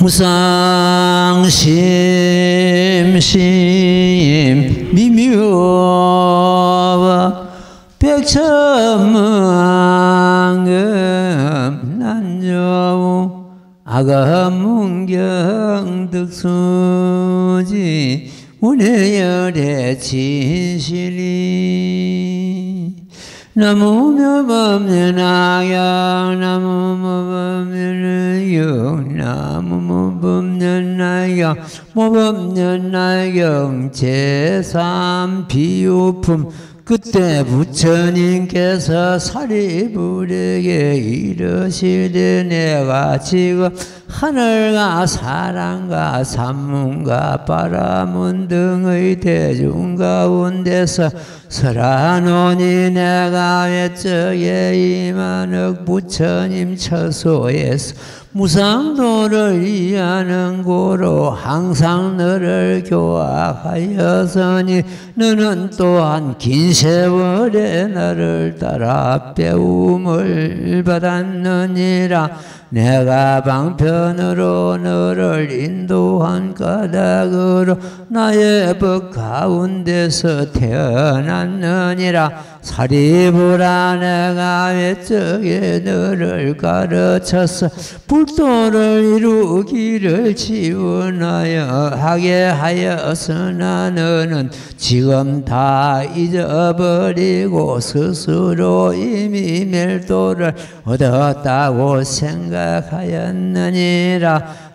무상심심 미묘와 백천만금 난조우 아가문경 득수지 운해열의 진실이 나무묘법면 악양 나무묘법면 영 나무묘법면 악양 모법면 악양 제3 비유품 그때 부처님께서 사리불에게 이르시되 내가 지금 하늘과 사람과 산문과 바라문 등의 대중 가운데서 설하노니 내가 외적에 임하는 부처님 처소에서 무상도를 이하는 고로 항상 너를 교학하였으니 너는 또한 긴 세월에 나를 따라 배움을 받았느니라. 내가 방편으로 너를 인도한 까닭으로 나의 법 가운데서 태어났느니라. 사리부라 내가 외적에 너를 가르쳐서 불도를 이루기를 지원하여 하게 하였으나 너는 지금 다 잊어버리고 스스로 이미 멸도를 얻었다고 생각하였느니라.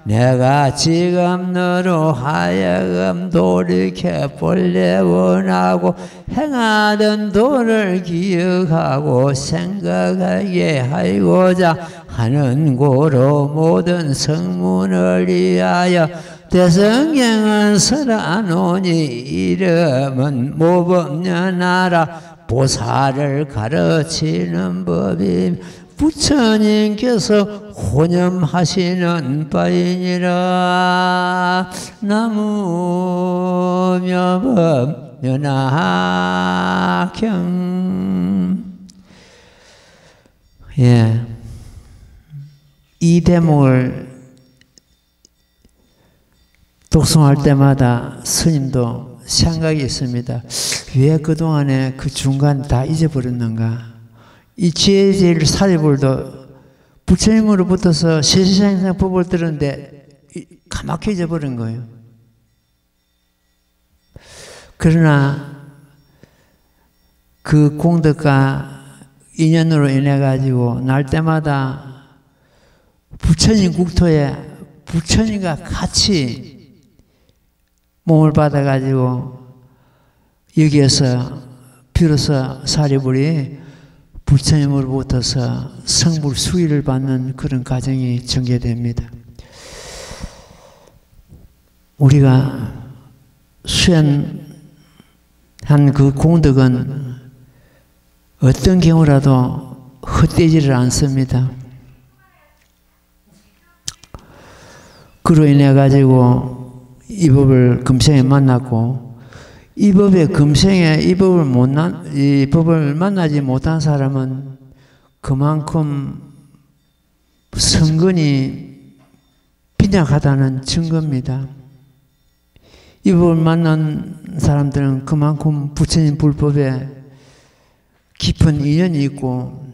내가 지금 너로 하여금 돌이켜 볼래 원하고 행하던 도를 기억하고 생각하게 하고자 하는 고로 모든 성문을 위하여 대성경은 설하노니 이름은 모법년하라. 보살을 가르치는 법이 부처님께서 혼염하시는 바이니라. 나무묘법 연하경. 예, 이 대목을 독송할 때마다 스님도 생각이 있습니다. 왜 그동안에 그 중간 다 잊어버렸는가? 이 지혜제일 사리불도 부처님으로부터서 세세상생 법을 들었는데 까맣게 잊어버린 거예요. 그러나 그 공덕과 인연으로 인해 가지고 날 때마다 부처님 국토에 부처님과 같이 몸을 받아 가지고 여기에서 비로소 사리불이 부처님으로부터서 성불 수위를 받는 그런 과정이 전개됩니다. 우리가 수행한 그 공덕은 어떤 경우라도 헛되지를 않습니다. 그로 인해 가지고 이 법을 금생에 만났고 이 법의 금생에 이 법을 만나지 못한 사람은 그만큼 성근이 빈약하다는 증거입니다. 이 법을 만난 사람들은 그만큼 부처님 불법에 깊은 인연이 있고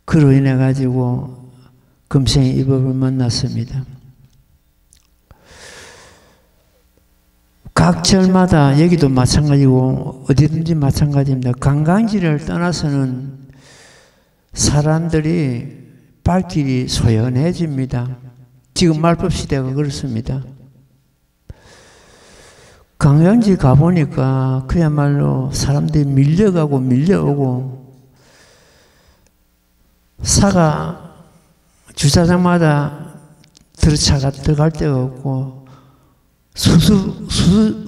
그로 인해 가지고 금생에 이 법을 만났습니다. 각 절마다 여기도 마찬가지고 어디든지 마찬가지입니다. 관광지를 떠나서는 사람들이 발길이 소연해집니다. 지금 말법 시대가 그렇습니다. 관광지 가보니까 그야말로 사람들이 밀려가고 밀려오고 사가 주차장마다 차가 들어갈 데가 없고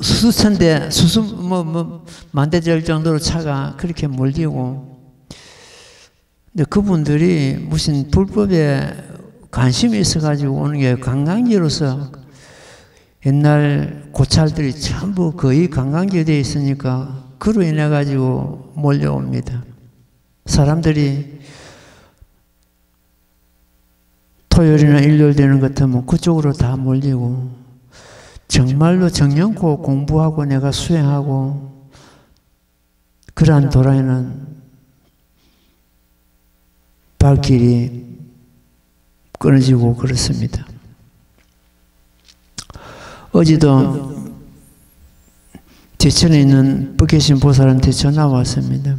수수천대 만대절 정도로 차가 그렇게 몰리고 근데 그분들이 무슨 불법에 관심이 있어가지고 오는 게 관광지로서 옛날 고찰들이 전부 거의 관광지에 되어 있으니까 그로 인해 가지고 몰려옵니다. 사람들이 토요일이나 일요일 되는 것 같으면 그쪽으로 다 몰리고 정말로 정령코 공부하고 내가 수행하고 그러한 도라에는 발길이 끊어지고 그렇습니다. 어제도 제천에 있는 법계신 보살한테 전화 왔습니다.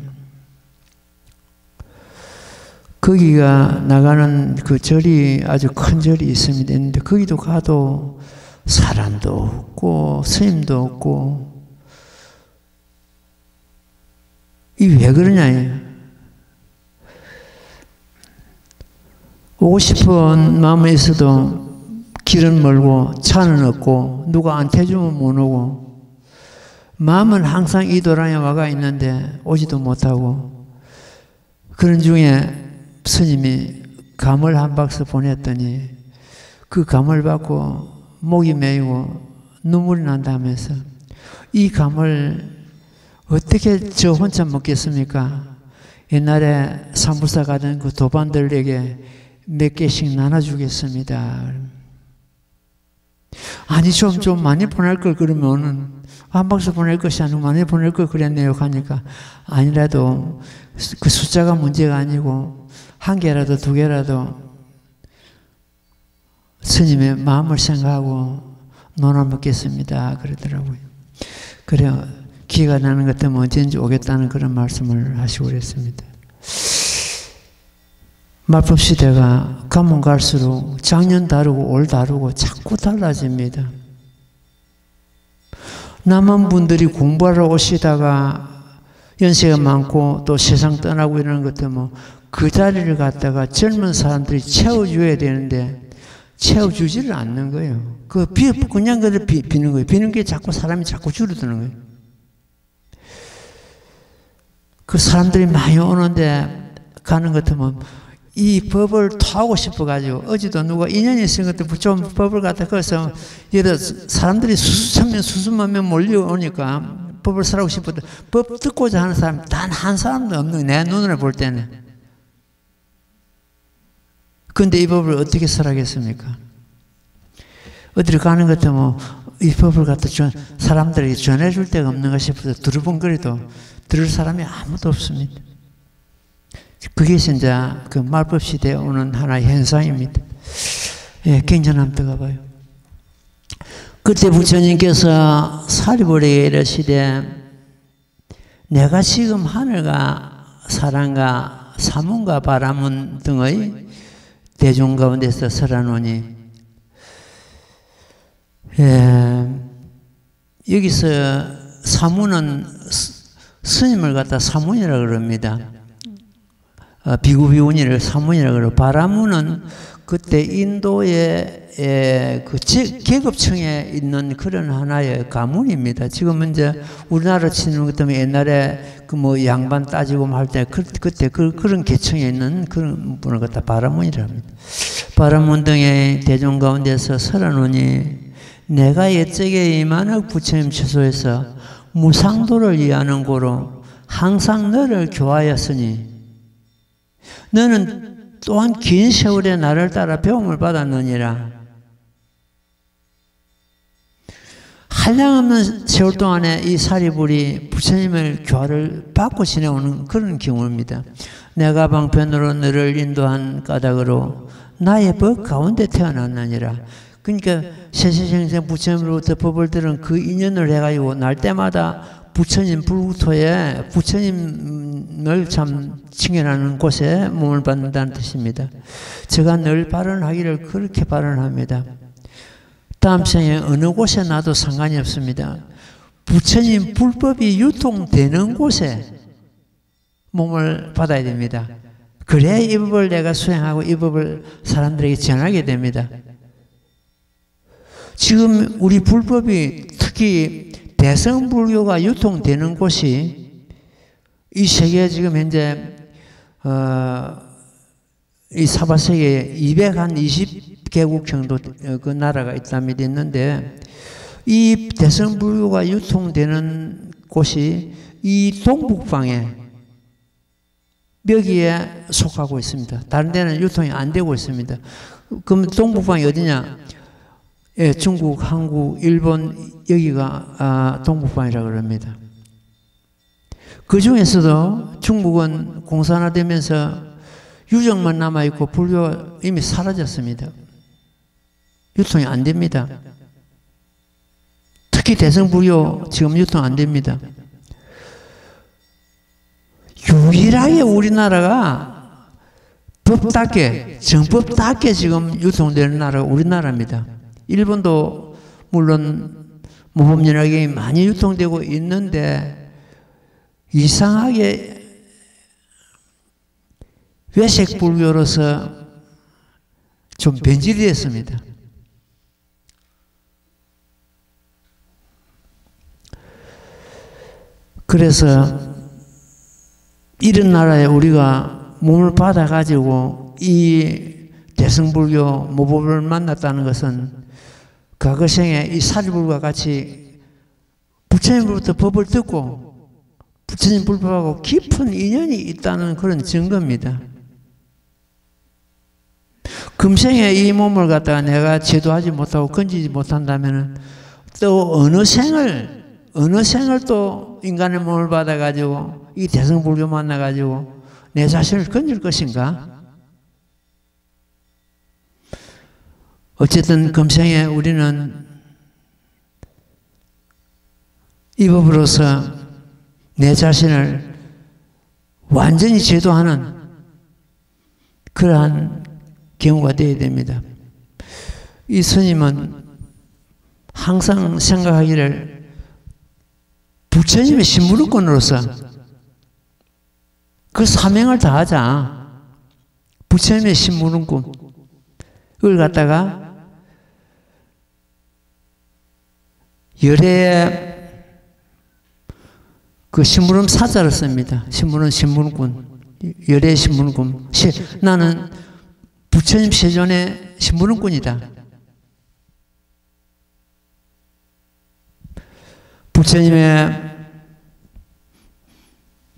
거기가 나가는 그 절이 아주 큰 절이 있습니다. 있는데 거기도 가도 사람도 없고 스님도 없고 이 왜 그러냐. 오고 싶은 마음에 있어도 길은 멀고 차는 없고 누가 안 태주면 못 오고 마음은 항상 이 도량에 와가 있는데 오지도 못하고 그런 중에 스님이 감을 한 박스 보냈더니 그 감을 받고 목이 메이고 눈물이 난다면서 이 감을 어떻게 저 혼자 먹겠습니까? 옛날에 산불사 가던 그 도반들에게 몇 개씩 나눠주겠습니다. 아니 좀 많이 보낼 걸 그러면은 한 박스 보낼 것이 아니고 많이 보낼 걸 그랬네요 하니까 아니라도 그 숫자가 문제가 아니고 한 개라도 두 개라도 스님의 마음을 생각하고 나눠 먹겠습니다 그러더라고요. 그래요. 기회가 나는 것 때문에 언제든지 오겠다는 그런 말씀을 하시고 그랬습니다. 말법 시대가 가면 갈수록 작년 다르고 올 다르고 자꾸 달라집니다. 남한 분들이 공부하러 오시다가 연세가 많고 또 세상 떠나고 이러는 것 때문에 그 자리를 갖다가 젊은 사람들이 채워줘야 되는데 채워주지를 않는 거예요. 그냥 그대로 비는 거예요. 비는 게 자꾸 사람이 자꾸 줄어드는 거예요. 그 사람들이 많이 오는데 가는 것 같으면 이 법을 토하고 싶어가지고 어제도 누가 인연이 있은 것도 좀 법을 갖다 거기서 예를 들어 사람들이 수천 명 수십만 명 몰려오니까 법을 설하고 싶어도 법 듣고자 하는 사람 단 한 사람도 없는 내 눈으로 볼 때는. 근데 이 법을 어떻게 설하겠습니까? 어디를 가는 것 같으면 이 법을 갖다 사람들에게 전해줄 데가 없는가 싶어서 두루번거리도 들을 사람이 아무도 없습니다. 그게 진짜 그 말법 시대에 오는 하나의 현상입니다. 예, 굉장히 한번 들어가봐요. 그때 부처님께서 사리부리에 이르시되 내가 지금 하늘과 사랑과 사문과 바라문 등의 대중 가운데서 설하노니 여기서 사문은 스님을 갖다 사문이라고 그럽니다. 비구비운이를 사문이라고 그러고 바라문은 그때 인도의 그 계급층에 있는 그런 하나의 가문입니다. 지금 이제 우리나라 치는 것 때문에 옛날에 그 뭐 양반 따지고 할 때 그때 그런 계층에 있는 그런 분을 갖다 바라문이라고 합니다. 바라문 등의 대중 가운데서 설하노니 내가 옛적에 이만한 부처님 처소에서 무상도를 이하는 고로 항상 너를 교하였으니 너는 또한 긴 세월에 나를 따라 배움을 받았느니라. 한량없는 세월 동안에 이 사리불이 부처님의 교화를 받고 지내오는 그런 경우입니다. 내가 방편으로 너를 인도한 까닭으로 나의 법 가운데 태어났느니라. 그러니까 세세생생 부처님으로부터 법을 들은 그 인연을 해가지고 날 때마다 부처님 불국토에 부처님을 참 칭해하는 곳에 몸을 받는다는 뜻입니다. 제가 늘 발언하기를 그렇게 발언합니다. 다음 생에 어느 곳에 나도 상관이 없습니다. 부처님 불법이 유통되는 곳에 몸을 받아야 됩니다. 그래야 이 법을 내가 수행하고 이 법을 사람들에게 전하게 됩니다. 지금 우리 불법이 특히 대성불교가 유통되는 곳이 이 세계에 지금 현재 이 사바세계에 220개국 정도 그 나라가 있답니다. 있는데 이 대성불교가 유통되는 곳이 이 동북방에 묘기에 속하고 있습니다. 다른 데는 유통이 안 되고 있습니다. 그럼 동북방이 어디냐? 예, 중국, 한국, 일본 여기가 동북방이라고 그럽니다. 그 중에서도 중국은 공산화되면서 유적만 남아있고 불교가 이미 사라졌습니다. 유통이 안 됩니다. 특히 대승불교 지금 유통 안 됩니다. 유일하게 우리나라가 법답게, 정법답게 지금 유통되는 나라가 우리나라입니다. 일본도 물론 모범연합이 많이 유통되고 있는데 이상하게 외색 불교로서 좀 변질이 됐습니다. 그래서 이런 나라에 우리가 몸을 받아가지고 이 대승불교 모법을 만났다는 것은 과거 생에 이 사리불과 같이 부처님으로부터 법을 듣고 부처님 불법하고 깊은 인연이 있다는 그런 증거입니다. 금생에 이 몸을 갖다가 내가 제도하지 못하고 건지지 못한다면 또 어느 생을 또 인간의 몸을 받아가지고 이 대승불교 만나가지고 내 자신을 건질 것인가? 어쨌든 금생에 우리는 이 법으로서 내 자신을 완전히 제도하는 그러한 경우가 되어야 됩니다. 이 스님은 항상 생각하기를 부처님의 신무릇꾼으로서 그 사명을 다하자. 부처님의 신무릇꾼 그걸 갖다가 열애의 그 신무름 사자를 씁니다. 신무름꾼, 열애의 신무름꾼. 나는 부처님 세존의 신무름꾼이다.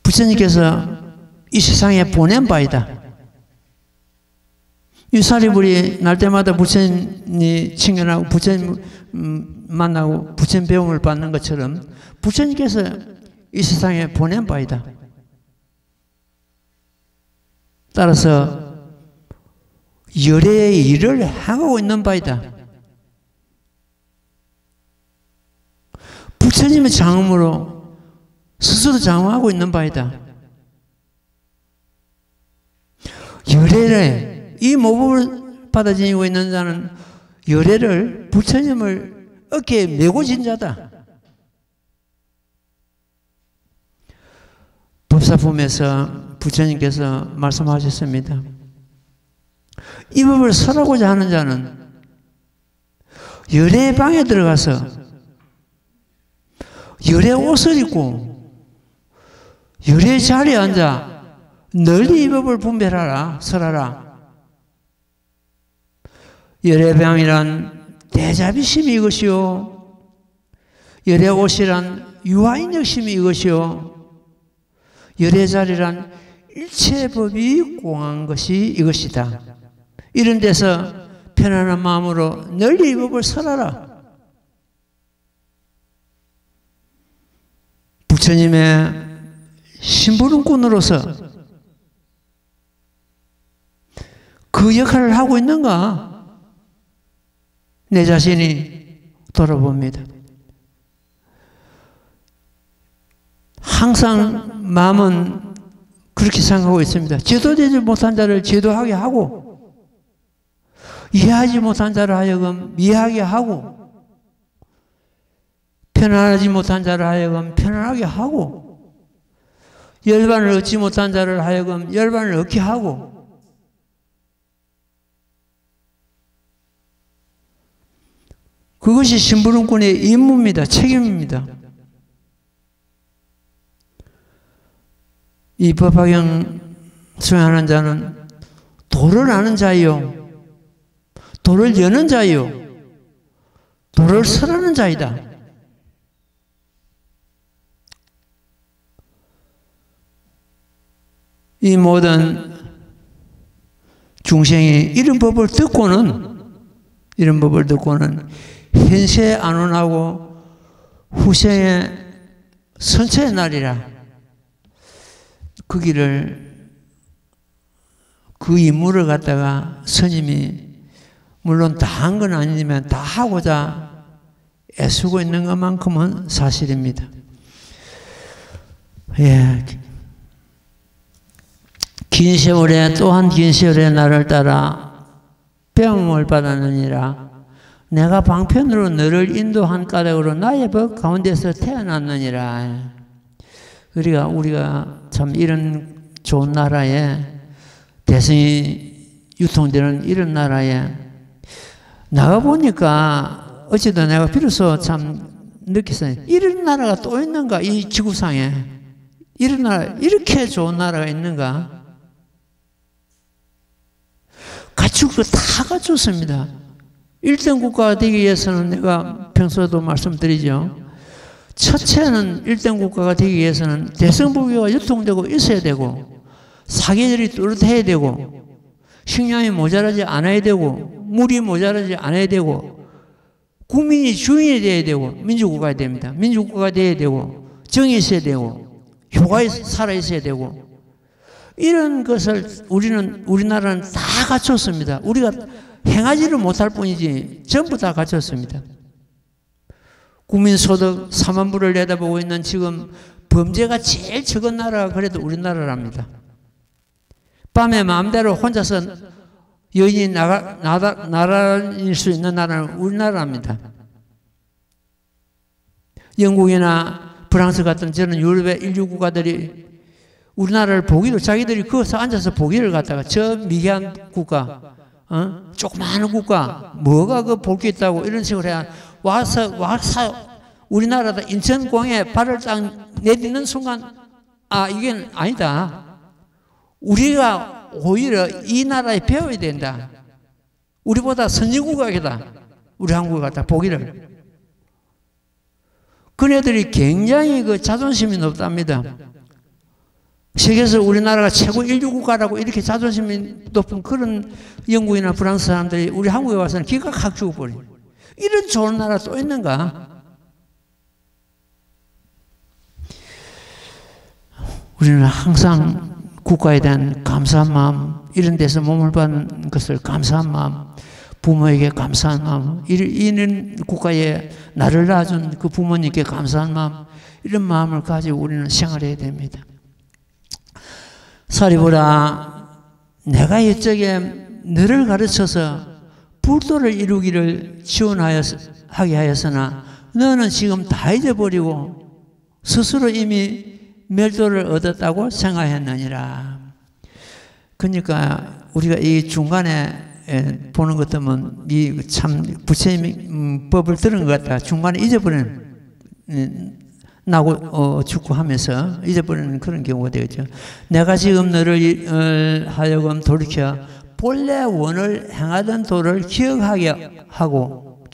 부처님께서 이 세상에 보낸 바이다. 이 사리불이 날 때마다 부처님이 친견하고 부처님 만나고 부처님 배움을 받는 것처럼 부처님께서 이 세상에 보낸 바이다. 따라서 열애의 일을 행하고 있는 바이다. 부처님의 장음으로 스스로 장음하고 있는 바이다. 열애를 이 모범을 받아 지니고 있는 자는 열애를 부처님을 어깨에 메고 진 자다. 법사품에서 부처님께서 말씀하셨습니다. 이 법을 설하고자 하는 자는 열애의 방에 들어가서 열애 옷을 입고 열애 자리에 앉아 널리 이 법을 분별하라, 설하라. 열애방이란 대자비심이 이것이요, 열애 옷이란 유아인력심이 이것이요, 열애 자리란 일체 법이 공한 것이 이것이다. 이런 데서 편안한 마음으로 널리 이 법을 설하라. 부처님의 신부름꾼으로서 그 역할을 하고 있는가? 내 자신이 돌아봅니다. 항상 마음은 그렇게 생각하고 있습니다. 제도되지 못한 자를 제도하게 하고, 이해하지 못한 자를 하여금 이해하게 하고, 편안하지 못한 자를 하여금 편안하게 하고, 열반을 얻지 못한 자를 하여금 열반을 얻게 하고, 그것이 신부름꾼의 임무입니다. 책임입니다. 이 법화경 수행하는 자는 도를 아는 자요, 도를 여는 자요, 도를 설하는 자이다. 이 모든 중생이 이런 법을 듣고는 현세에 안온하고 후세에 선처의 날이라 그 길을, 그 임무를 갖다가 스님이 물론 다 한 건 아니지만 다 하고자 애쓰고 있는 것만큼은 사실입니다. 예. 긴 세월에 또한 긴 세월의 날을 따라 배움을 받았느니라. 내가 방편으로 너를 인도한 까닭으로 나의 법 가운데서 태어났느니라. 우리가 참 이런 좋은 나라에, 대성이 유통되는 이런 나라에 나가보니까 어찌도 내가 비로소 참 느꼈어요. 이런 나라가 또 있는가, 이 지구상에. 이런 나라, 이렇게 좋은 나라가 있는가? 갖출 거 다 갖췄습니다. 1등 국가가 되기 위해서는 내가 평소에도 말씀드리죠. 첫째는 1등 국가가 되기 위해서는 대성부교가 유통되고 있어야 되고, 사계절이 뚜렷해야 되고, 식량이 모자라지 않아야 되고, 물이 모자라지 않아야 되고, 국민이 주인이 되어야 되고, 민주국가가 됩니다. 민주국가가 되어야 되고, 정이 있어야 되고, 효가 살아있어야 되고, 이런 것을 우리나라는 다 갖췄습니다. 우리가 행하지를 못할 뿐이지 전부 다 갖췄습니다. 국민소득 4만 불을 내다보고 있는 지금 범죄가 제일 적은 나라가 그래도 우리나라랍니다. 밤에 마음대로 혼자서 여인이 날아다닐 수 있는 나라는 우리나라입니다. 영국이나 프랑스 같은 저는 유럽의 인류 국가들이 우리나라를 보기로, 자기들이 거기서 앉아서 보기를 갖다가 저 미개한 국가, 조그마한 국가, 뭐가 그 볼 게 있다고 이런 식으로 해야 와서 우리나라다 인천공에 발을 딱 내딛는 순간, 아, 이게 아니다. 우리가 오히려 이 나라에 배워야 된다. 우리보다 선진국가이다. 우리 한국을 갖다 보기를. 그네들이 굉장히 그 자존심이 높답니다. 세계에서 우리나라가 최고 인류국가라고 이렇게 자존심이 높은 그런 영국이나 프랑스 사람들이 우리 한국에 와서는 기가 확 죽어버려요. 이런 좋은 나라 또 있는가? 우리는 항상 국가에 대한 감사한 마음, 이런 데서 몸을 받는 것을 감사한 마음, 부모에게 감사한 마음, 이런 국가에 나를 낳아준 그 부모님께 감사한 마음, 이런 마음을 가지고 우리는 생활해야 됩니다. 사리보라, 내가 이쪽에 너를 가르쳐서 불도를 이루기를 지원하게 하였으나 너는 지금 다 잊어버리고 스스로 이미 멸도를 얻었다고 생각했느니라. 그러니까 우리가 이 중간에 보는 것 때문에 이 참 부처님이 법을 들은 것 같다. 중간에 잊어버리는 나고 죽고 하면서 잊어버리는 그런 경우가 되겠죠. 내가 지금 너를 하여금 돌이켜 본래 원을 행하던 도를 기억하게 하고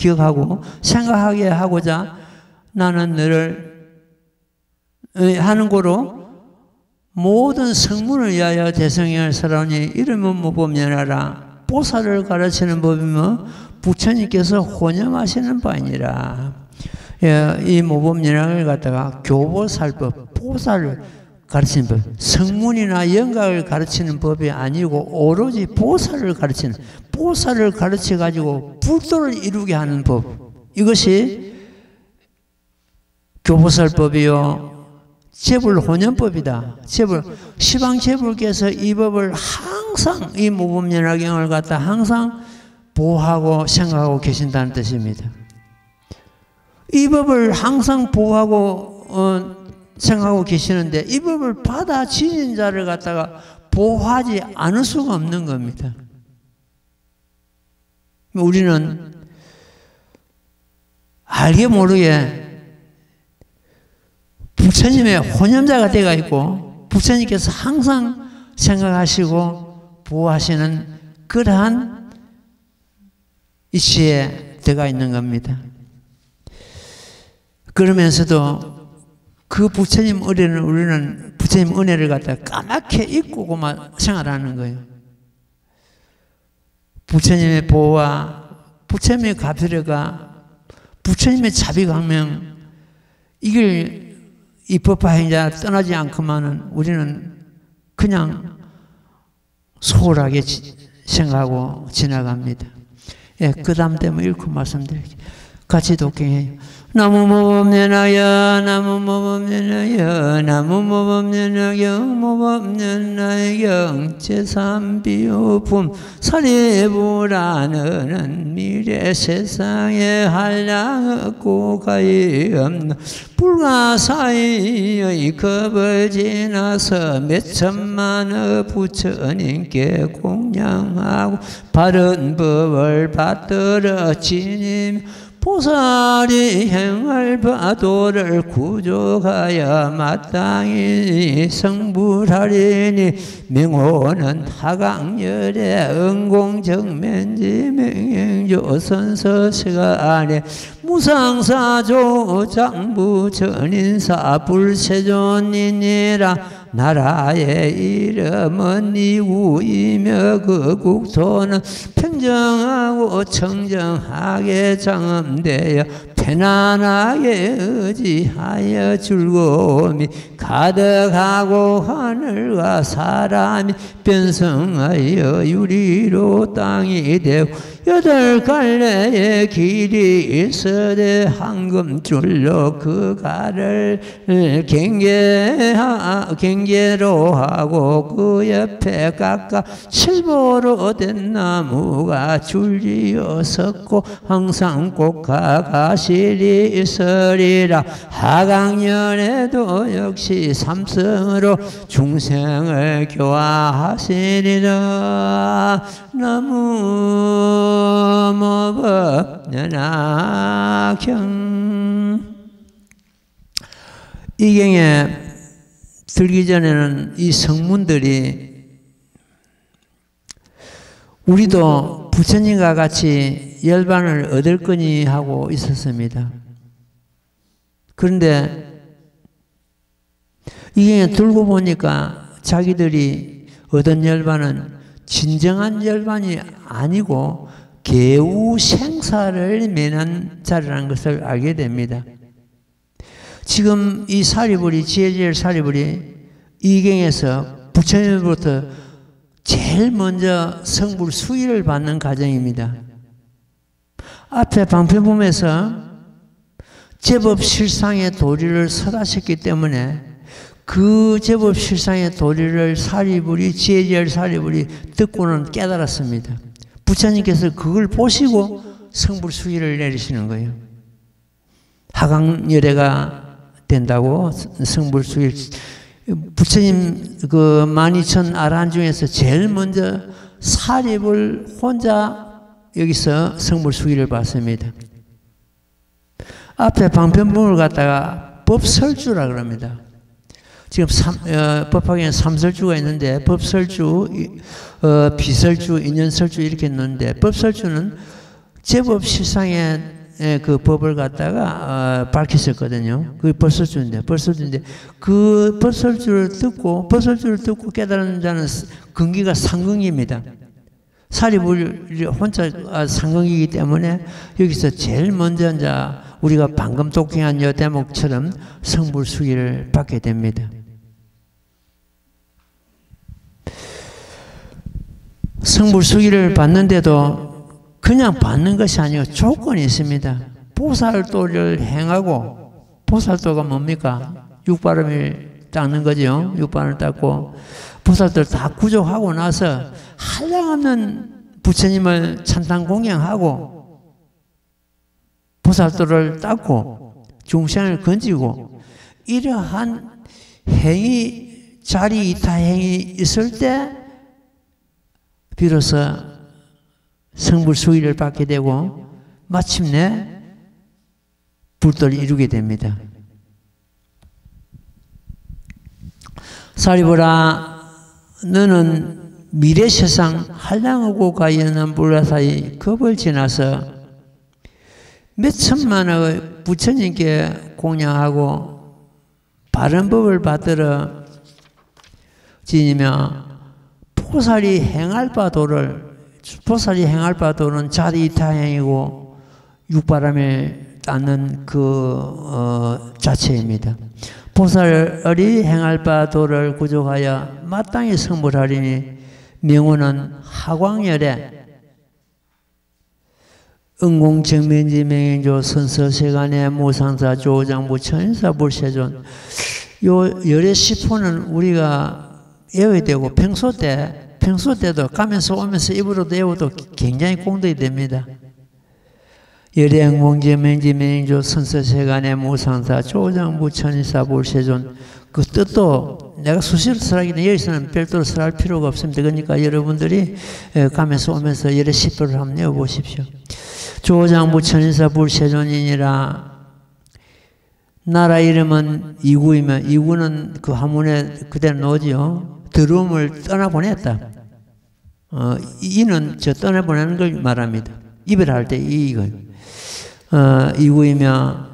생각하게 하고자 나는 너를 하는 거로 모든 성문을 위하여 대성행을 살아오니 이름은 모범연하라. 보살을 가르치는 법이며 부처님께서 혼념하시는 바이니라. 이 모범연학을 갖다가 교보살법, 보살을 가르치는 법, 성문이나 영각을 가르치는 법이 아니고 오로지 보살을 가르치는, 보살을 가르쳐 가지고 불도를 이루게 하는 법, 이것이 교보살법이요 재불혼연법이다. 시방재불께서 이 법을 항상 이 모범연화경을 갖다 항상 보호하고 생각하고 계신다는 뜻입니다. 이 법을 항상 보호하고 생각하고 계시는데 이 법을 받아 지닌 자를 갖다가 보호하지 않을 수가 없는 겁니다. 우리는 알게 모르게 부처님의 혼념자가 되어 있고 부처님께서 항상 생각하시고 보호하시는 그러한 이치에 들어가 있는 겁니다. 그러면서도 그 부처님 의뢰는 우리는 부처님 은혜를 갖다 까맣게 잊고만 생활하는 거예요. 부처님의 보호와 부처님의 가피력가, 부처님의 자비광명, 이걸 이 법화 행자 떠나지 않고만은 우리는 그냥 소홀하게 생각하고 지나갑니다. 예, 그 다음 때문에 읽고 말씀드릴게요. 같이 독행해요. 나무모범년하여 나무모범년하여 나무모범년하여 모범년하여 제3비유품 사리부라는 미래 세상에 한량 없고 가히 없는 불가사의의 겁을 지나서 몇천만의 부처님께 공양하고 바른 법을 받들어 지니며 보살이 행할 바도를 구족하여 마땅히 성불하리니 명호는 하강열의 응공정면지 명행조선서시가 안에 무상사조 장부 전인사 불세존이니라. 나라의 이름은 이구이며 그 국토는 평정하고 청정하게 장엄되어 편안하게 의지하여 즐거움이 가득하고 하늘과 사람이 변성하여 유리로 땅이 되고 여덟 갈래의 길이 있으되 황금줄로 그 갈을 경계로 하고 그 옆에 각각 칠보로 된 나무가 줄지어 섰고 항상 꽃과 가실이 있으리라. 하강연에도 역시 삼성으로 중생을 교화하시리라. 나무모법연하경. 이 경에 들기 전에는 이 성문들이 우리도 부처님과 같이 열반을 얻을 거니 하고 있었습니다. 그런데 이 경에 들고 보니까 자기들이 얻은 열반은 진정한 열반이 아니고 개우 생사를 면한 자리라는 것을 알게 됩니다. 지금 이 사리불이, 지혜제일 사리불이 이경에서 부처님으로부터 제일 먼저 성불 수의를 받는 과정입니다. 앞에 방편품에서 제법 실상의 도리를 설하셨기 때문에 그 제법 실상의 도리를 사리불이, 지혜제일 사리불이 듣고는 깨달았습니다. 부처님께서 그걸 보시고 성불 수의를 내리시는 거예요. 하강열애가 된다고 성불 수의. 부처님 그 12,000 아라한 중에서 제일 먼저 사립을 혼자 여기서 성불 수의를 받습니다. 앞에 방편품을 갖다가 법설주라 그럽니다. 지금 법화경에 삼설주가 있는데 법설주, 비설주, 인연설주 이렇게 있는데 법설주는 제법 실상의 그 법을 갖다가 밝혔었거든요. 그게 법설주인데 그 법설주를 듣고 깨달은 자는 근기가 상근기입니다. 사리불이 혼자 상근기이기 때문에 여기서 제일 먼저 이제 우리가 방금 독행한 여 대목처럼 성불 수의를 받게 됩니다. 성불 수의를 받는데도 그냥 받는 것이 아니고 조건이 있습니다. 보살도를 행하고, 보살도가 뭡니까? 육바름을 닦는 거죠. 육바름을 닦고 보살도를 다 구족하고 나서 한량없는 부처님을 찬탄 공양하고 보살도를 닦고 중생을 건지고 이러한 행위, 자리 이타 행위 있을 때 비로소 성불 수의를 받게 되고 마침내 불도를 이루게 됩니다. 사리불아, 너는 미래 세상 한량하고 가연한 불가사의 겁을 지나서 몇 천만의 부처님께 공양하고 바른 법을 받들어 지니며 보살이 행할 바도는 자리이타행이고 육바람을 닦는 그 자체입니다. 보살이 행할 바도를 구족하여 마땅히 성불하리니 명호는 하광열에 응공정면지 맹행조 선서세간의 무상사 조장부 천인사 불세존 요 열의 시포는 우리가 외워야 되고 평소 때도 가면서 오면서 입으로도 외워도 굉장히 공덕이 됩니다. 열의 응공정면지 맹행조 선서세간의 무상사 조장부 천인사 불세존 그 뜻도 내가 수시로 설하기 때문에 여기서는 별도로 설할 필요가 없습니다. 그러니까 여러분들이 가면서 오면서 열의 시포를 한번 외워보십시오. 조장부 천인사 불세존이니라. 나라 이름은 이구이며 이구는 그 한문에 그대로 나오지요. 더러움을 떠나보냈다. 이는 저 떠나보내는 걸 말합니다. 이별할 때 이걸. 이구이며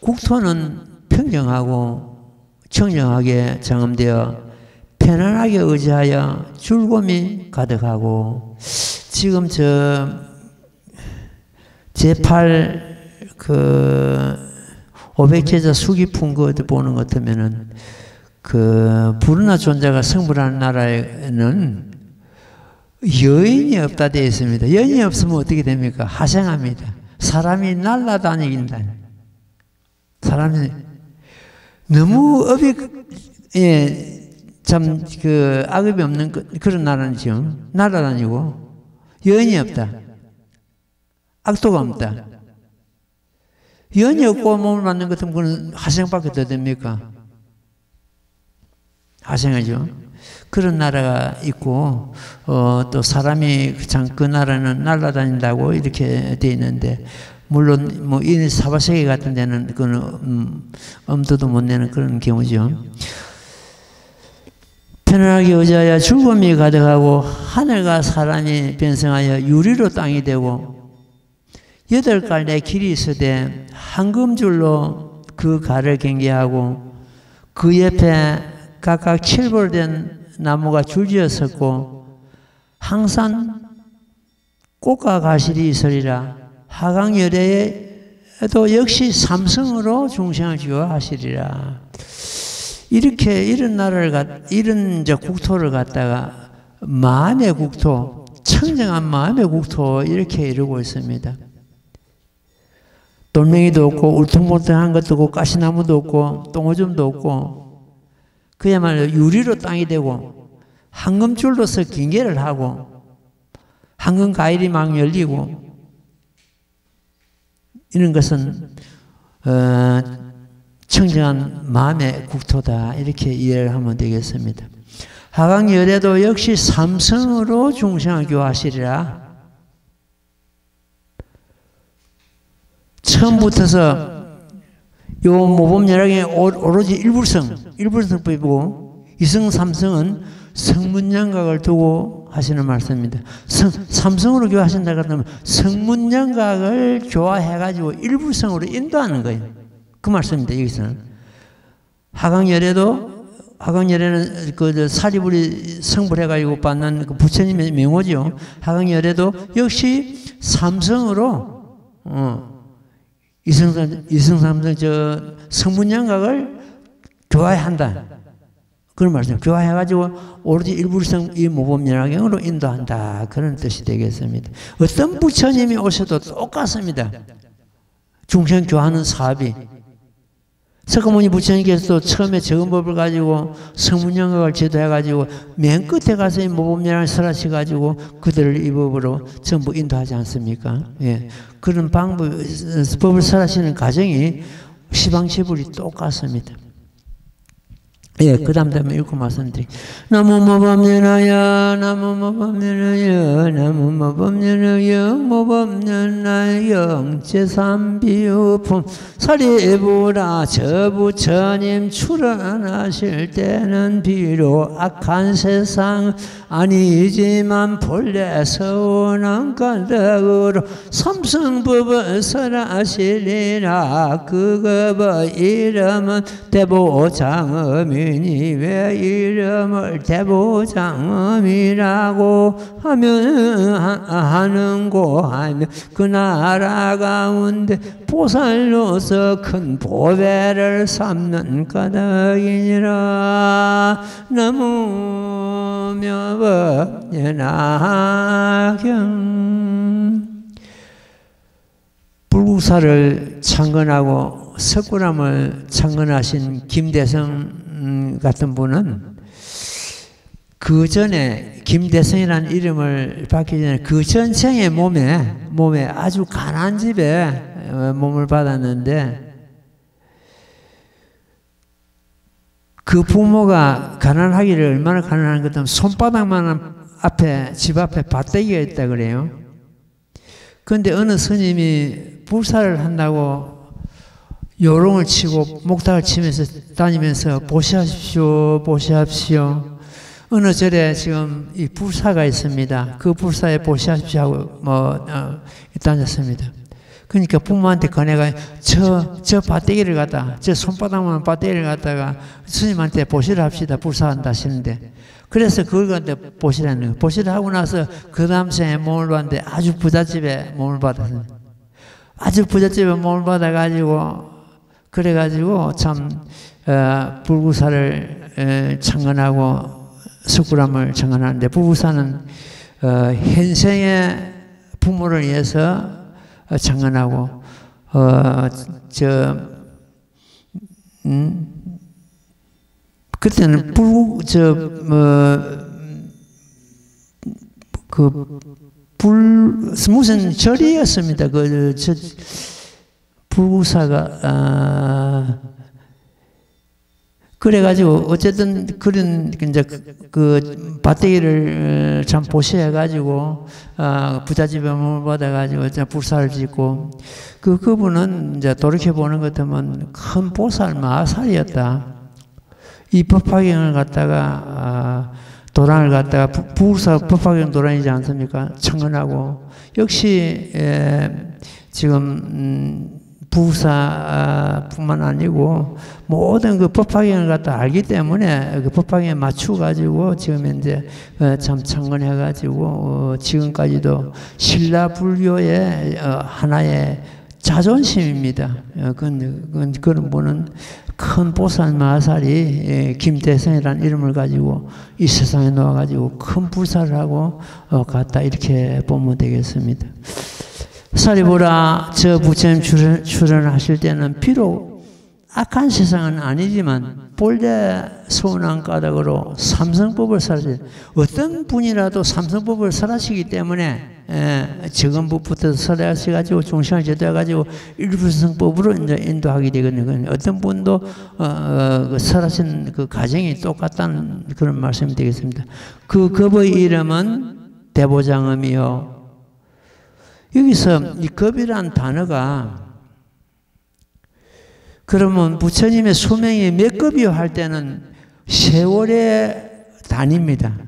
국토는 평정하고 청정하게 정음되어 편안하게 의지하여 즐거움이 가득하고 지금 제8 500제자 수기품 그 보는 것 같으면은 부르나 존자가 성불하는 나라에는 여인이 없다 되어 있습니다. 여인이 없으면 어떻게 됩니까? 하생합니다. 사람이 날라다닌다. 사람이 너무 참 악업이 없는 그런 나라죠. 날아다니고 여인이 없다. 악도가 없다. 연이 없고 몸을 맞는 것 같으면 그건 하생밖에 더 됩니까? 하생하죠. 그런 나라가 있고 또 사람이 참 그 나라는 날아다닌다고 이렇게 돼 있는데 물론 뭐 이 사바세계 같은 데는 그건 엄두도 못 내는 그런 경우죠. 편안하게 의지하여 즐거움이 가득하고 하늘과 사람이 변성하여 유리로 땅이 되고 8갈래 길이 있으되 황금줄로 그 갈을 경계하고 그 옆에 각각 7벌된 나무가 줄지어 섰고 항상 꽃과 가실이 있으리라. 하강열애에도 역시 삼성으로 중생을 지어하시리라. 이런 나라를 이런 국토를 갖다가 마음의 국토, 청정한 마음의 국토 이렇게 이루고 있습니다. 돌멩이도 없고 울퉁불퉁한 것도 없고 가시나무도 없고 똥오줌도 없고 그야말로 유리로 땅이 되고 황금줄로서 경계를 하고 황금 가일이 막 열리고 이런 것은 청정한 마음의 국토다 이렇게 이해를 하면 되겠습니다. 하강열애도 역시 삼성으로 중생을 교화하시리라. 처음부터서 요 모범열학에 오로지 일불성법이고 이성 삼성은 성문양각을 두고 하시는 말씀입니다. 삼성으로 교화하신다 그러면 성문양각을 교화해가지고 일불성으로 인도하는 거예요. 그 말씀입니다. 여기서는 하강열애는 그 사리불이 성불해가지고 받는 그 부처님의 명호죠. 하강열애도 역시 삼성으로 이성삼성 성문양각을 교화해야 한다. 그런 말씀. 교화해가지고 오로지 일불성 이 모범연화경으로 인도한다. 그런 뜻이 되겠습니다. 어떤 부처님이 오셔도 똑같습니다. 중생 교화하는 사업이. 석가모니 부처님께서도 처음에 적은법을 가지고 성문양각을 제도해가지고 맨 끝에 가서 이 모범연화를 설하셔가지고 그들을 이 법으로 전부 인도하지 않습니까? 예. 그런 법을 설하시는 과정이 시방시불이 똑같습니다. 예, 그 다음 읽고 말씀드릴게요. 나무모범연하여 나무모범연하여 나무모범연하여 모범연하여 제3비유품 사리부라 저 부처님 출원하실 때는 비록 악한 세상 아니지만 본래 서운한 까닭으로 삼성법을 설하시리라. 그 법의 이름은 대보장음이 거이니 왜 이름을 대보장엄이라고 하는고 하며 그 나라 가운데 보살로서 큰 보배를 삼는 까닭이니라. 나무며 법예나경. 불국사를 창건하고 석굴암을 창건하신 김대성 같은 분은 그 전에 김대성이라는 이름을 받기 전에 그 전생의 몸에 아주 가난한 집에 몸을 받았는데 그 부모가 가난하기를 얼마나 가난한 것 같으면 손바닥만한 앞에 집 앞에 밭대기가 있다 그래요. 그런데 어느 스님이 불사를 한다고 요롱을 치고 목탁을 치면서 다니면서 보시하십시오, 보시하십시오. 어느 절에 지금 이 불사가 있습니다. 그 불사에 보시하십시오 하고 다녔습니다. 그러니까 부모한테 건네가 저 밭대기를 갖다 저 손바닥만 밭대기를 갖다가 스님한테 보시를 합시다. 불사한다 하시는데 그래서 그걸 갖다 보시라는 거예요. 보시를 하고 나서 그 다음 생에 몸을 받는데 아주 부잣집에 몸을 받았어요. 아주 부잣집에 몸을 받아가지고 그래가지고 참 불구사를 창건하고 석굴암을 창건하는데 불구사는 현생의 부모를 위해서 창건하고 그때는 무슨 절이었습니다. 불구사가 그래가지고 어쨌든 그런 이제 그 밭대기를 참 보시해가지고 부잣집에 몸을 받아가지고 불사를 짓고 그분은 이제 돌이켜 보는 것 같으면 큰 보살 마살이었다. 이 법화경을 갖다가 도란을 갖다가 불사 법화경 도란이지 않습니까? 청건하고 역시 지금 부사뿐만 아니고 모든 그 법화경을 갖다 알기 때문에 그 법화경에 맞추어 가지고 지금 현재 참 창건해 가지고 지금까지도 신라 불교의 하나의 자존심입니다. 그런 분은 큰 보살 마살이 김대성이라는 이름을 가지고 이 세상에 놓아 가지고 큰 불사를 하고 갔다 이렇게 보면 되겠습니다. 사리부라 저 부처님 출연하실 때는 비록 악한 세상은 아니지만 본래 서운한 까닭으로 삼성법을 설하시 어떤 분이라도 삼성법을 설하시기 때문에 적은법부터 설하셔가지고 중생을 제도해가지고 일불성법으로 이제 인도하게 되거든요. 어떤 분도 설하신 그 과정이 똑같다는 그런 말씀이 되겠습니다. 그 겁의 이름은 대보장엄이요. 여기서 이 겁이란 단어가 그러면 부처님의 수명이 몇 겁이요 할 때는 세월의 단위입니다.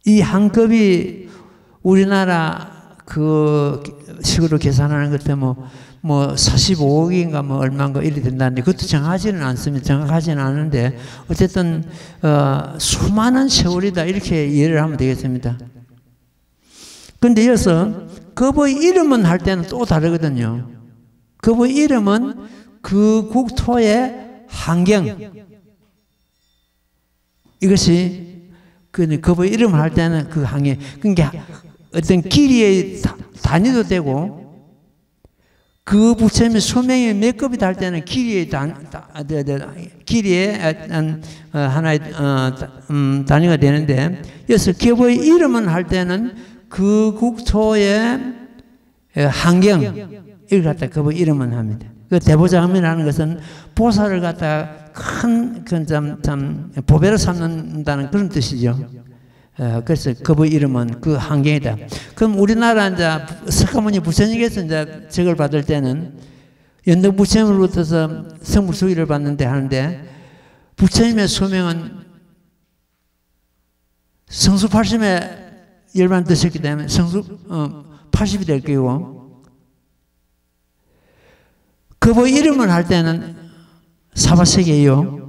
이 한 겁이 우리나라 그 식으로 계산하는 것 때문에 뭐 45억인가 뭐 얼마인가 이렇게 된다는데 그것도 정확하지는 않습니다. 정확하지는 않은데 어쨌든 수많은 세월이다 이렇게 이해를 하면 되겠습니다. 그런데 이어서 겁의 이름은 할 때는 또 다르거든요. 겁의 이름은 그 국토의 환경 이것이 그 겁의 이름을 할 때는 그 환경 그러니까 어떤 길이의 단위도 되고 그 부처님의 수명이 몇 급이다 할 때는 길이의 하나의 단위가 되는데 그래서 겁의 이름은 할 때는 그 국토의 환경 이걸 갖다 겁의 이름은 합니다. 그 대보장엄이라는 것은 보살을 갖다가 큰 참 보배를 삼는다는 그런 뜻이죠. 그래서 겁의 이름은 그 환경이다. 그럼 우리나라 이제 석가모니 부처님께서 이제 적을 받을 때는 연덕 부처님으로부터 성불수기를 받는데 하는데 부처님의 수명은 성수 80에 열반 드셨기 때문에 성수 80이 될 거고 겁의 이름을 할 때는 사바세계요.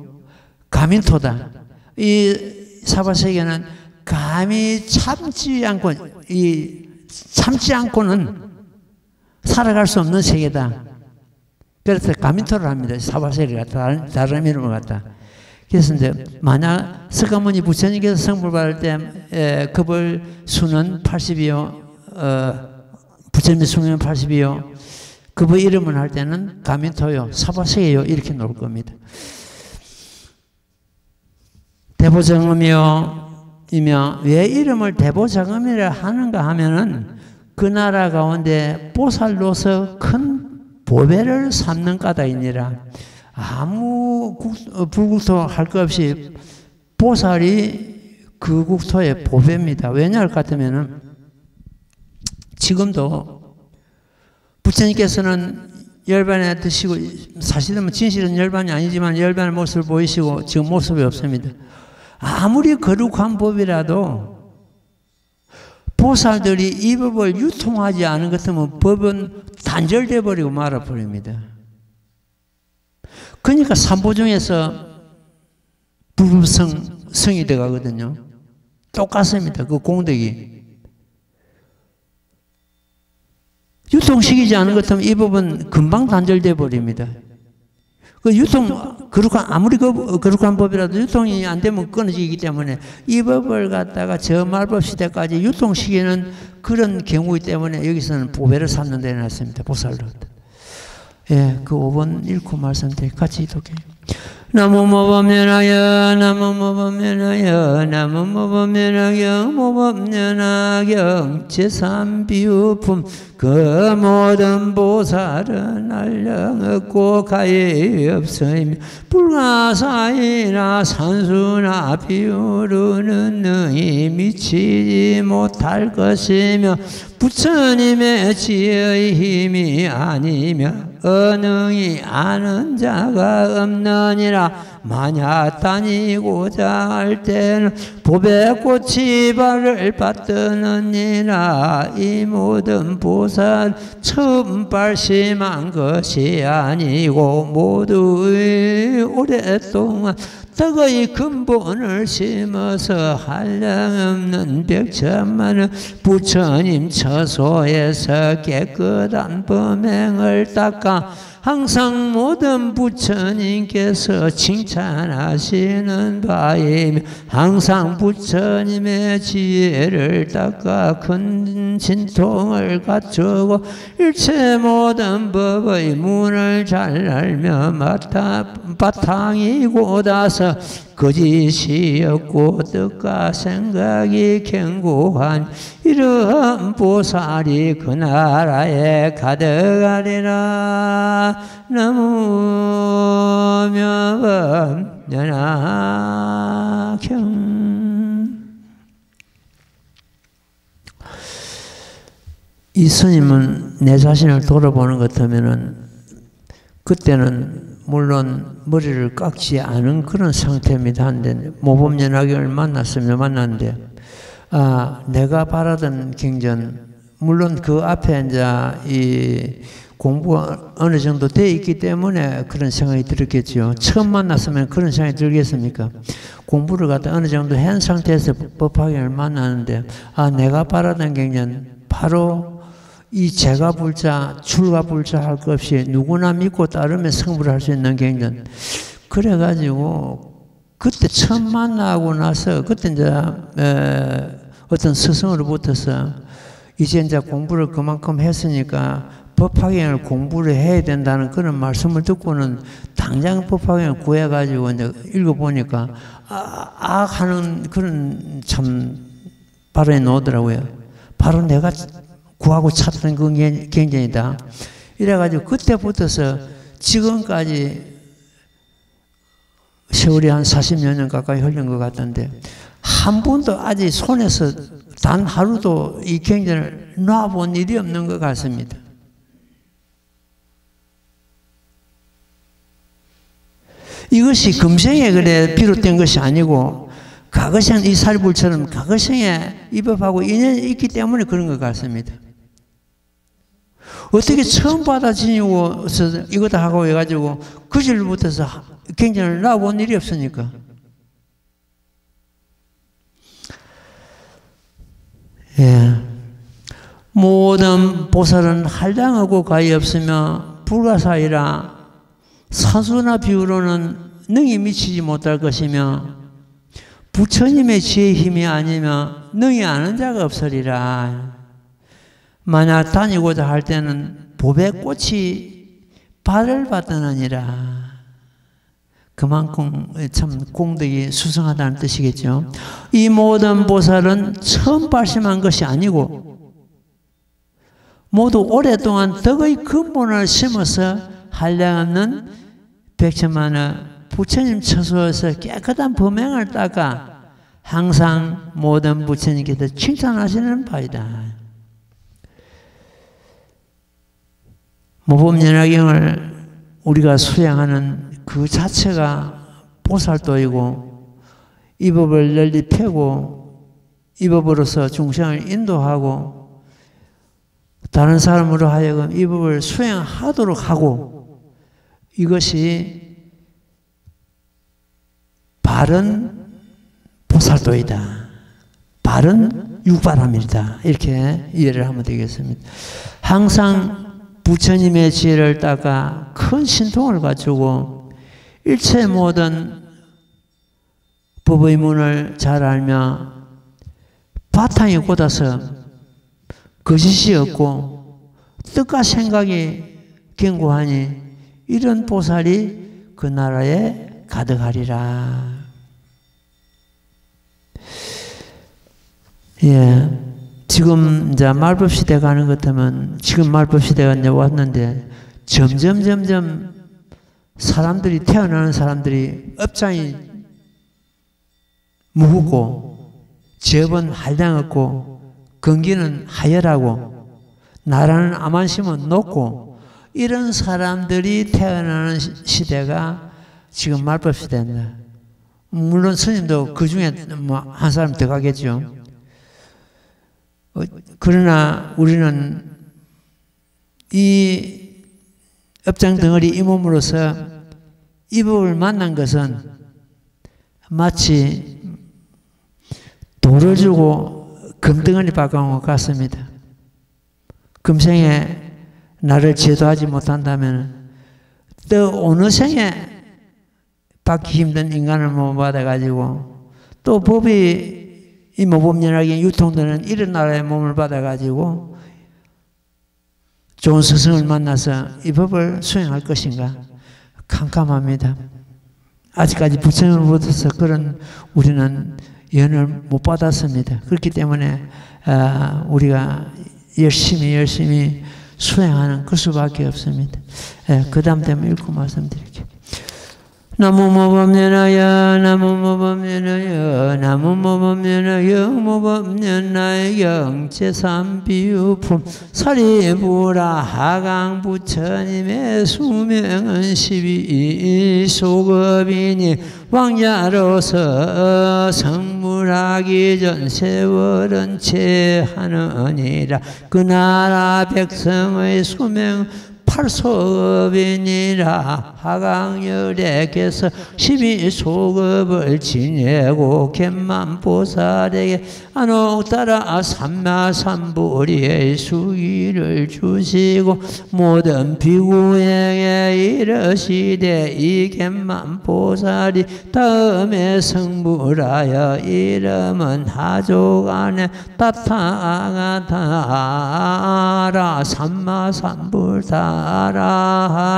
가민토다. 이 사바세계는 감히 참지 않고는 살아갈 수 없는 세계다. 그래서 가민토를 합니다. 사바세계가 다른 이름을 갖다. 그래서 이제 만약 석가모니 부처님께서 성불 받을 때 급을 수는 80이요, 부처님의 수명은 80이요, 급의 이름을 할 때는 가민토요, 사바세계요 이렇게 놓을 겁니다. 대보정음이요 이며 왜 이름을 대보정음이라 하는가 하면은 그 나라 가운데 보살로서 큰 보배를 삼는 까닭이니라. 아무 불국토 할 것 없이 보살이 그 국토의 보배입니다. 왜냐할 것 같으면은 지금도 부처님께서는 열반에 드시고, 사실은 진실은 열반이 아니지만 열반의 모습을 보이시고 지금 모습이 없습니다. 아무리 거룩한 법이라도 보살들이 이 법을 유통하지 않은 것 같으면 법은 단절돼 버리고 말아버립니다. 그러니까 삼보 중에서 불급성이 들어가거든요. 똑같습니다. 그 공덕이. 유통시키지 않은 것 같으면 이 법은 금방 단절돼 버립니다. 그 아무리 거룩한 법이라도 유통이 안 되면 끊어지기 때문에 이 법을 갖다가 저 말법 시대까지 유통시키는 그런 경우이기 때문에 여기서는 보배를 삼는 데 놨습니다. 보살로. 예, 그 5번 읽고 말씀드릴 같이 이독해요. 나무 모범연하여 나무 모범연하여 나무 모범연하경 모범연하경 제3비유품 그 모든 보살은 알령 없고 가히 없으며 불가사이나 산수나 비유로는 능히 미치지 못할 것이며 부처님의 지혜의 힘이 아니며 언능이 아는 자가 없느니라. 만약 다니고자 할 때는 보배꽃이 발을 받드느니라. 이 모든 보살 처음 발심한 것이 아니고 모두의 오랫동안 덕의 근본을 심어서 한량없는 백천만은 부처님 처소에서 깨끗한 범행을 닦아 항상 모든 부처님께서 칭찬하시는 바이며 항상 부처님의 지혜를 닦아 큰 진통을 갖추고 일체 모든 법의 문을 잘 알며 바탕이 곧아서 거짓이었고 뜻과 생각이 견고한 이러한 보살이 그 나라에 가득하리라. 나무묘법연하경. 이 스님은 내 자신을 돌아보는 것 같으면은 그때는 물론 머리를 깎지 않은 그런 상태입니다. 한데 모범연하경을 만났는데 내가 바라던 경전, 물론 그 앞에 이제 이 공부가 어느 정도 돼 있기 때문에 그런 생각이 들었겠죠. 처음 만났으면 그런 생각이 들겠습니까? 공부를 갖다 어느 정도 한 상태에서 법화경을 만나는데 내가 바라던 경전 바로 이 제가 불자, 출가 불자 할 것 없이 누구나 믿고 따르면 성불을 할 수 있는 경전. 그래가지고 그때 처음 만나고 나서 그때 이제 어떤 스승으로부터서 이제 공부를 그만큼 했으니까 법화경을 공부를 해야 된다는 그런 말씀을 듣고는 당장 법화경을 구해가지고 이제 읽어보니까 하는 그런 참 발언이 나오더라고요. 바로 내가 구하고 찾던 그 경전이다. 이래가지고 그때부터서 지금까지 세월이 한 40여 년 가까이 흘린 것 같던데 한 번도 아직 손에서 단 하루도 이 경전을 놔본 일이 없는 것 같습니다. 이것이 금생에 그래 비롯된 것이 아니고 과거생 이 살불처럼 과거생에 입법하고 인연이 있기 때문에 그런 것 같습니다. 어떻게 처음 받아지고 이거 다 하고 해가지고 그 질부터서 경전을 놔본 일이 없으니까. 예. 모든 보살은 한량하고 가히 없으며 불가사의라 사수나 비유로는 능히 미치지 못할 것이며 부처님의 지혜의 힘이 아니면 능히 아는 자가 없으리라. 만약 다니고자 할 때는 법의 꽃이 발을 받으느니라. 그만큼 참 공덕이 수승하다는 뜻이겠죠. 이 모든 보살은 처음 발심한 것이 아니고 모두 오랫동안 덕의 근본을 심어서 한량없는 백천만의 부처님 처소에서 깨끗한 범행을 닦아 항상 모든 부처님께서 칭찬하시는 바이다. 모범연화경을 우리가 수행하는 그 자체가 보살도이고 이 법을 널리 펴고 이 법으로서 중생을 인도하고 다른 사람으로 하여금 이 법을 수행하도록 하고 이것이 바른 보살도이다. 바른 육바람이다. 이렇게 이해를 하면 되겠습니다. 항상 부처님의 지혜를 따가 큰 신통을 갖추고 일체 모든 법의 문을 잘 알며 바탕이 곧아서 거짓이 없고 뜻과 생각이 견고하니 이런 보살이 그 나라에 가득하리라. 예. 지금 이제 말법 시대 가는 것 같으면 지금 말법 시대가 이제 왔는데 점점 사람들이 태어나는 사람들이 업장이 무겁고 제업은 한량없고 건기는 하열하고 나라는 암만심은 높고 이런 사람들이 태어나는 시대가 지금 말법 시대입니다. 물론 스님도 그 중에 뭐 한 사람 더 가겠죠. 그러나 우리는 이 업장 덩어리 이 몸으로서 이 법을 만난 것은 마치 돌을 주고 금덩어리 바꿔온 것 같습니다. 금생에 나를 제도하지 못한다면 또 어느 생에 받기 힘든 인간을 못 받아가지고 또 법이 이 모범연하게 유통되는 이런 나라의 몸을 받아가지고 좋은 스승을 만나서 이 법을 수행할 것인가 캄캄합니다. 아직까지 부처님으로부터 그런 우리는 연을 못 받았습니다. 그렇기 때문에 우리가 열심히 수행하는 그 수밖에 없습니다. 그 다음 때문에 읽고 말씀드릴게요. 나무모범연하여 나무모범연하여 나무모범연하여 모범연하여 영체삼비유품 사리부라 하강부처님의 수명은 12소급이니 왕자로서 성물하기 전 세월은 채하느니라. 그 나라 백성의 수명 8소급이니라. 하강열에게서 12소급을 지내고 갯만보살에게 안옥따라 삼마삼부리의 수기를 주시고 모든 비구에게 이르시되 이 갯만보살이 다음에 성불하여 이름은 하족안에 따타가타라 삼마삼불타라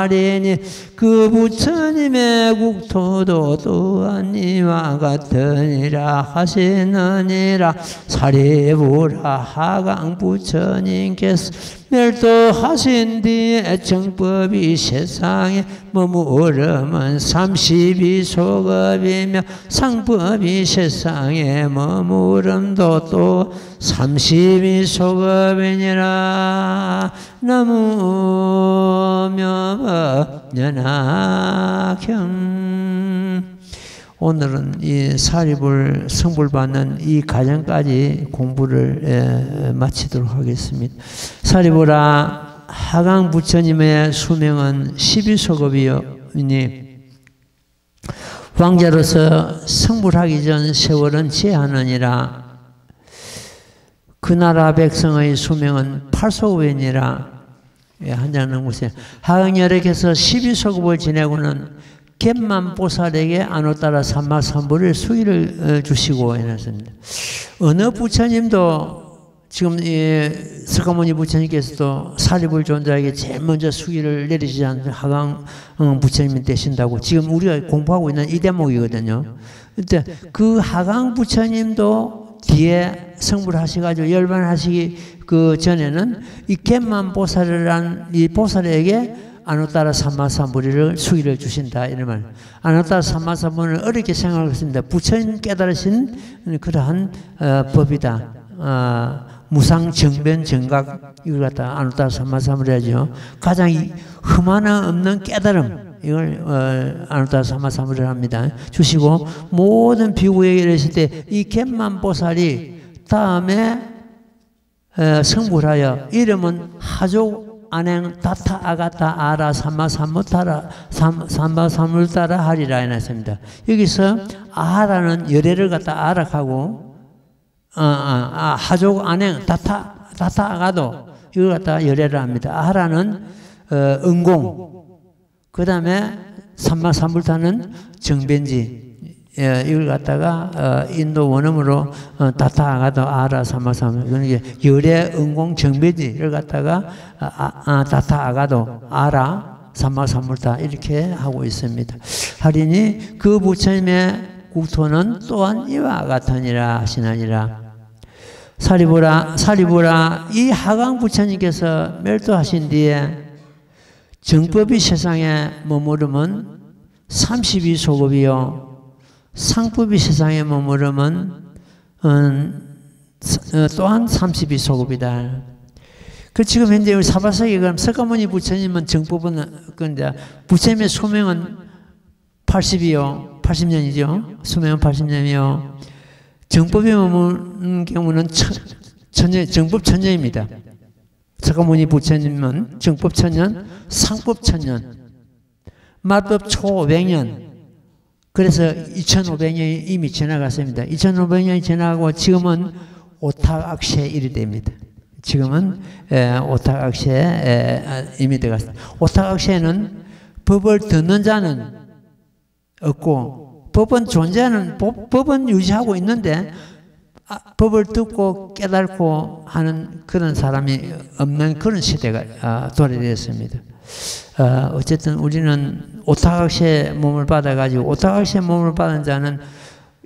하리니 그 부처님의 국토도 또한 이와 같으니라 하시느니라. 사리부라 하강 부처님께서 멸도하신 뒤에 정법이 세상에 머무름은 32소급이며 상법이 세상에 머무름도 또 32소급이니라. 나무묘법연화경. 오늘은 이 사리불 성불 받는 이 과정까지 공부를 마치도록 하겠습니다. 사리불아 하강 부처님의 수명은 12소급이니 왕자로서 성불하기 전 세월은 제하느니라. 그 나라 백성의 수명은 8소급이니라. 예, 한 장 넘으세요. 하응열에게서 12소급을 지내고는 갯만 보살에게 안호 따라 삼마삼부를 수의를 주시고 이랬습니다. 어느 부처님도 지금 석가모니 부처님께서도 사리불 존자에게 제일 먼저 수의를 내리시지 않는 하강 부처님이 되신다고 지금 우리가 공부하고 있는 이 대목이거든요. 근데 그 하강 부처님도 뒤에 성불 하셔가지고 열반하시기 그 전에는 이 갯만 보살이란 이 보살에게 안호따라 삼마삼부리를 수의를 주신다 이런 말. 안호따라 삼마삼부리는 어렵게 생각했습니다. 부처님 깨달으신 그러한 법이다. 무상정변 정각 이걸 갖다 안호따라 삼마삼부리 하죠. 가장 흠 하나 없는 깨달음 이걸 안호따라 삼마삼부리를 합니다. 주시고 모든 비구에게 이르실 때 이 갯만 보살이 다음에 성불하여 이름은 하족 안행 다타 아가타 아라 삼마삼무타라 삼마삼물타라 하리라 해놨습니다. 여기서 아라는 열애를 갖다 아락하고 하족 안행 다타 아가도 이걸 갖다 열애를 합니다. 아라는 응공 그 다음에 삼마삼물타는 정변지 이걸 갖다가 인도 원음으로 다타아가도 아라 삼마삼 그러니까 열애 응공 정배지를 갖다가 다타아가도 아라 삼마삼물타 이렇게 하고 있습니다. 하리니 그 부처님의 국토는 또한 이와 같으니라 하시나니라. 사리부라 이 하강 부처님께서 멸도하신 뒤에 정법이 세상에 머무르면 32소급이요 상법이 세상에 머무르면 또한 32소급이다. 그 지금 현재 우리 사바세계 그럼 석가모니 부처님은 정법은 근데 부처님의 수명은 80년이죠. 수명은 80년이요. 정법이 머무는 경우는 정법 천년입니다. 석가모니 부처님은 정법 천년, 상법 천년, 말법 초 500년. 그래서 2500년이 이미 지나갔습니다. 2500년이 지나가고 지금은 오탁악시에 일이 됩니다. 지금은 오탁악시에 이미 들어갔습니다. 오탁악시에는 법을 듣는 자는 없고 법은 존재하는 법은 유지하고 있는데 법을 듣고 깨닫고 하는 그런 사람이 없는 그런 시대가 도래되었습니다. 어쨌든 우리는 오타각시의 몸을 받아가지고 오타각시의 몸을 받은 자는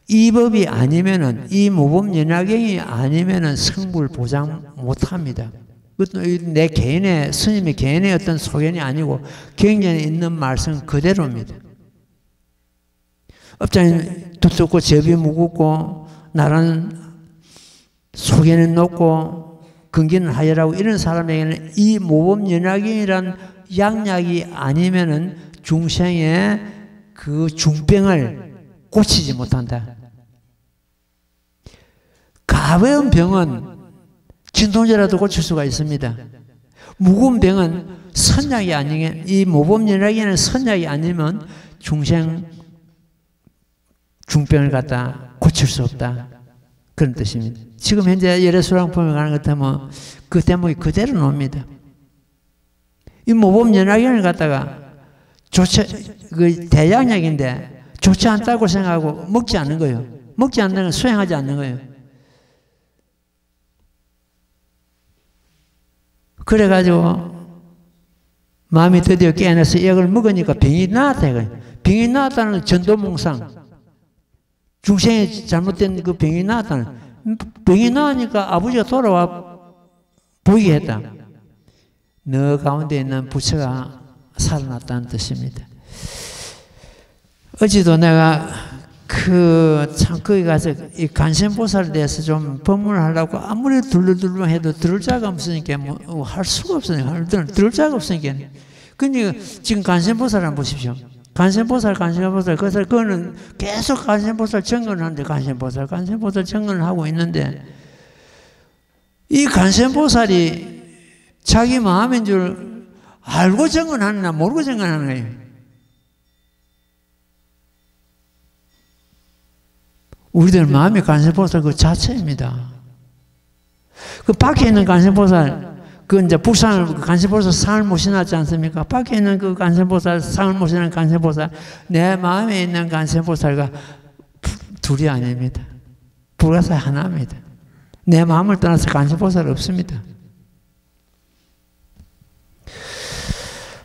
이 법이 아니면은 이 모범 연화경이 아니면은 성불 보장 못합니다. 그것도 내 개인의 스님의 개인의 어떤 소견이 아니고 경전에 있는 말씀 그대로입니다. 업장이 두텁고 접이 무겁고 나라는 소견은 높고 근기는 하열하고 이런 사람에게는 이 모범 연화경이란 양약이 아니면은 중생의 그 중병을 고치지 못한다. 가벼운 병은 진통제라도 고칠 수가 있습니다. 무거운 병은 선약이 아니면 이 모범연약에는 선약이 아니면 중생 중병을 갖다 고칠 수 없다. 그런 뜻입니다. 지금 현재 열애수랑품에 가는 것 같으면 그 대목이 그대로 나옵니다. 이 모범 연화경을 갖다가 그 대양약인데 좋지 않다고 생각하고 먹지 않는 거예요. 먹지 않는 건 수행하지 않는 거예요. 그래가지고 마음이 드디어 깨어나서 약을 먹으니까 병이 나았다 이거예요. 병이 나았다는 건 전도몽상. 중생이 잘못된 그 병이 나았다는 병이 나으니까 아버지가 돌아와 보이게 했다. 너 가운데 있는 부처가 살아났다는 뜻입니다. 어제도 내가 거기 가서 이 간센보살에 대해서 좀 법문을 하려고 아무리 둘러둘러 해도 들을 자가 없으니까 뭐 할 수가 없으니까 들을 자가 없으니까. 그러니까 지금 간센보살 한번 보십시오. 간센보살 그거는 계속 간센보살 정근을 하는데 간센보살 정근을 하고 있는데 이 간센보살이 자기 마음인 줄 알고 정근하느냐 모르고 정근하는 거예요. 우리들 마음이 간센보살 그 자체입니다. 그 밖에 있는 간세보살, 그 이제 북산을 간세보살 상을 모셔놨지 않습니까? 밖에 있는 그 간세보살, 상을 모셔놓은 간세보살, 내 마음에 있는 간세보살과 둘이 아닙니다. 불가사의 하나입니다. 내 마음을 떠나서 간세보살 없습니다.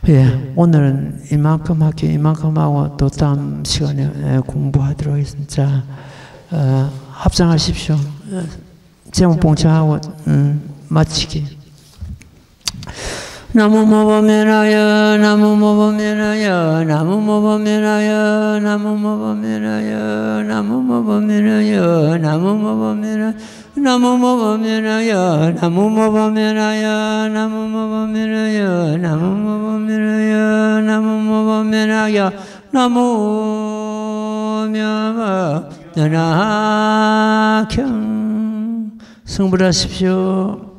예, 오늘은 이만큼 할게요. 이만큼 하고 또 다음 시간에 공부하도록 하겠습니다. 자, 합장하십시오. 제목 봉창하고 마치기. 나무모범면하여 나무모범면하여 나무모범면하여 나무모범면하여 나무모범면하여 나무모범면하여 나무모범면하여 나무모범면하여 나무모범면하여 나무모범면하여 나무모범면하여 나무모범면하여 성불하십시오.